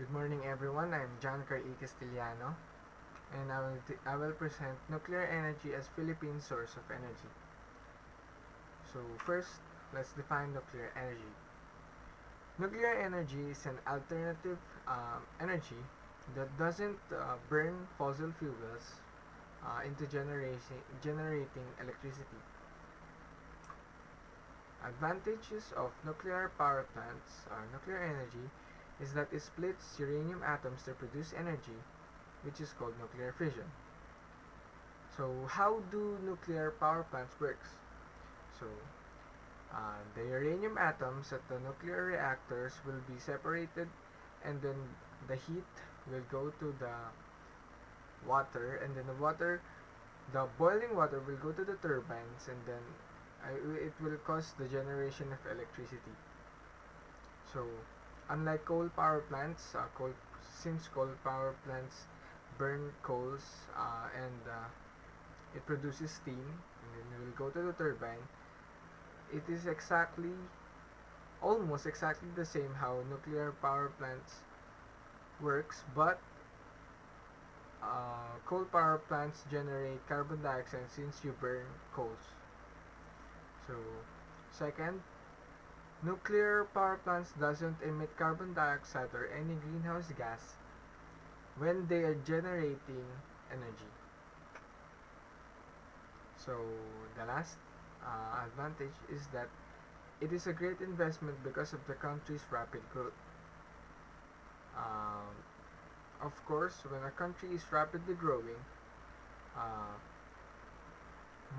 Good morning, everyone. I'm John Carl Castellano, and I will present nuclear energy as Philippine source of energy. So first, let's define nuclear energy. Nuclear energy is an alternative energy that doesn't burn fossil fuels into generating electricity. Advantages of nuclear power plants or nuclear energy is that it splits uranium atoms to produce energy, which is called nuclear fission. So how do nuclear power plants works? So the uranium atoms at the nuclear reactors will be separated, and then the heat will go to the water, and then the boiling water will go to the turbines, and then it will cause the generation of electricity. So unlike coal power plants, since coal power plants burn coals and it produces steam, and then it will go to the turbine. It is almost exactly the same how nuclear power plants works, but coal power plants generate carbon dioxide since you burn coals. So, second, nuclear power plants doesn't emit carbon dioxide or any greenhouse gas when they are generating energy. So, the last advantage is that it is a great investment because of the country's rapid growth. Um, of course, when a country is rapidly growing, uh,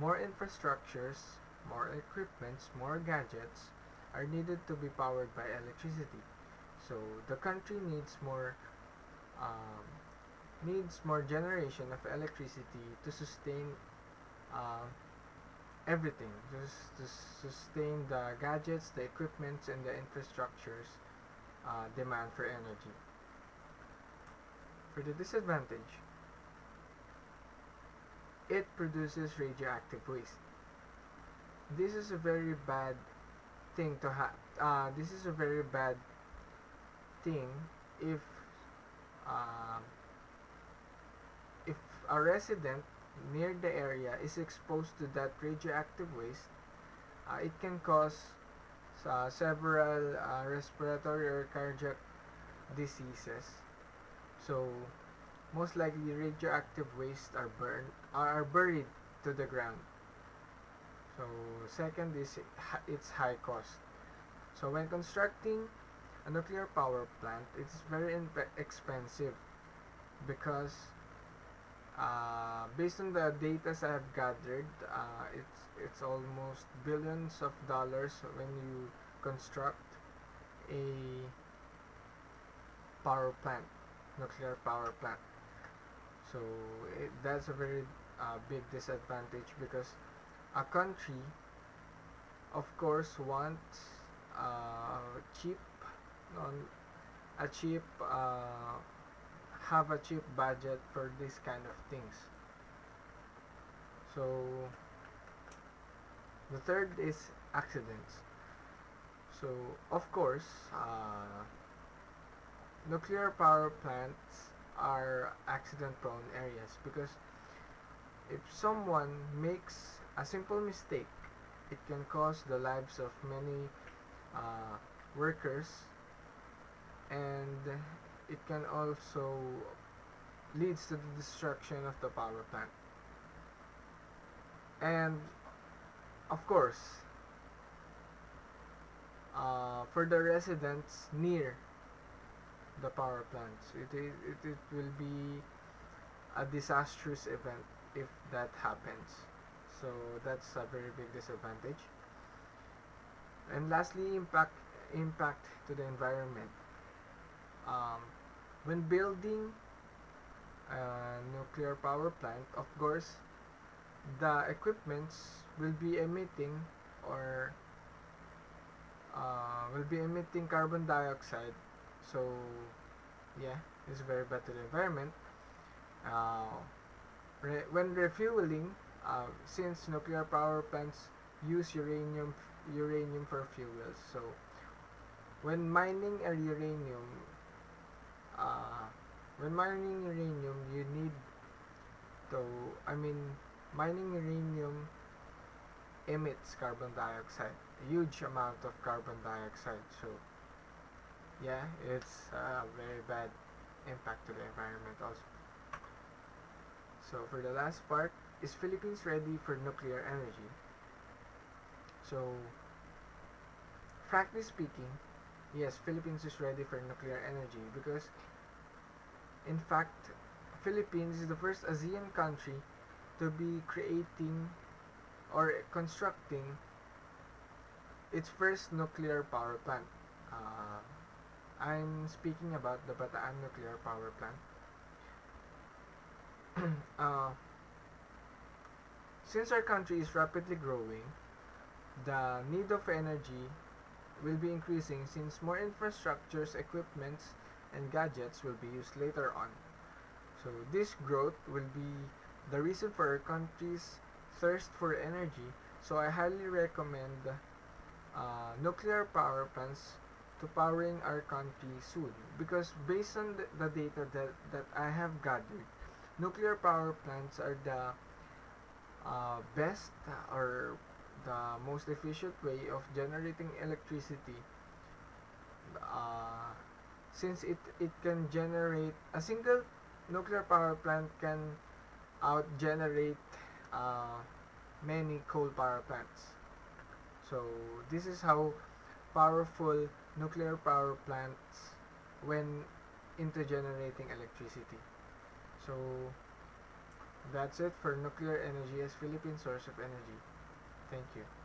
more infrastructures, more equipments, more gadgets are needed to be powered by electricity. So the country um, needs more generation of electricity to sustain uh, everything, to sustain the gadgets, the equipments, and the infrastructures demand for energy. For the disadvantage, it produces radioactive waste. This is a very bad thing to have. This is a very bad thing if uh, if a resident near the area is exposed to that radioactive waste. It can cause several respiratory or cardiac diseases. So most likely radioactive waste are buried to the ground. So second is its high cost. So when constructing a nuclear power plant, it's very expensive because based on the data I have gathered, it's almost billions of dollars when you construct a power plant, nuclear power plant. So that's a very big disadvantage because a country, of course, wants cheap, non, a cheap, have a cheap budget for this kind of things. So the third is accidents. So of course, nuclear power plants are accident prone areas because if someone makes a simple mistake, it can cost the lives of many uh, workers, and it can also leads to the destruction of the power plant. And of course, for the residents near the power plants, it will be a disastrous event if that happens. So that's a very big disadvantage. And lastly, impact to the environment. Um, when building a nuclear power plant, of course, the equipments or will be emitting carbon dioxide. So yeah, it's very bad to the environment. Uh, when refueling, since nuclear power plants use uranium for fuel, so when mining a uranium, when mining uranium, you need to, I mean, mining uranium emits carbon dioxide, a huge amount of carbon dioxide. So, yeah, it's a very bad impact to the environment also. So, for the last part, is Philippines ready for nuclear energy? So, frankly speaking, yes, Philippines is ready for nuclear energy because, in fact, Philippines is the first ASEAN country to be creating or constructing its first nuclear power plant. Uh, I'm speaking about the Bataan nuclear power plant. uh, since our country is rapidly growing, the need of energy will be increasing since more infrastructures, equipments, and gadgets will be used later on. So this growth will be the reason for our country's thirst for energy. So I highly recommend nuclear power plants to powering our country soon, because based on the data that I have gathered, nuclear power plants are the best or the most efficient way of generating electricity, uh, since it can generate a single nuclear power plant can out generate uh, many coal power plants. So this is how powerful nuclear power plants when into generating electricity. So that's it for nuclear energy as Philippine source of energy. Thank you.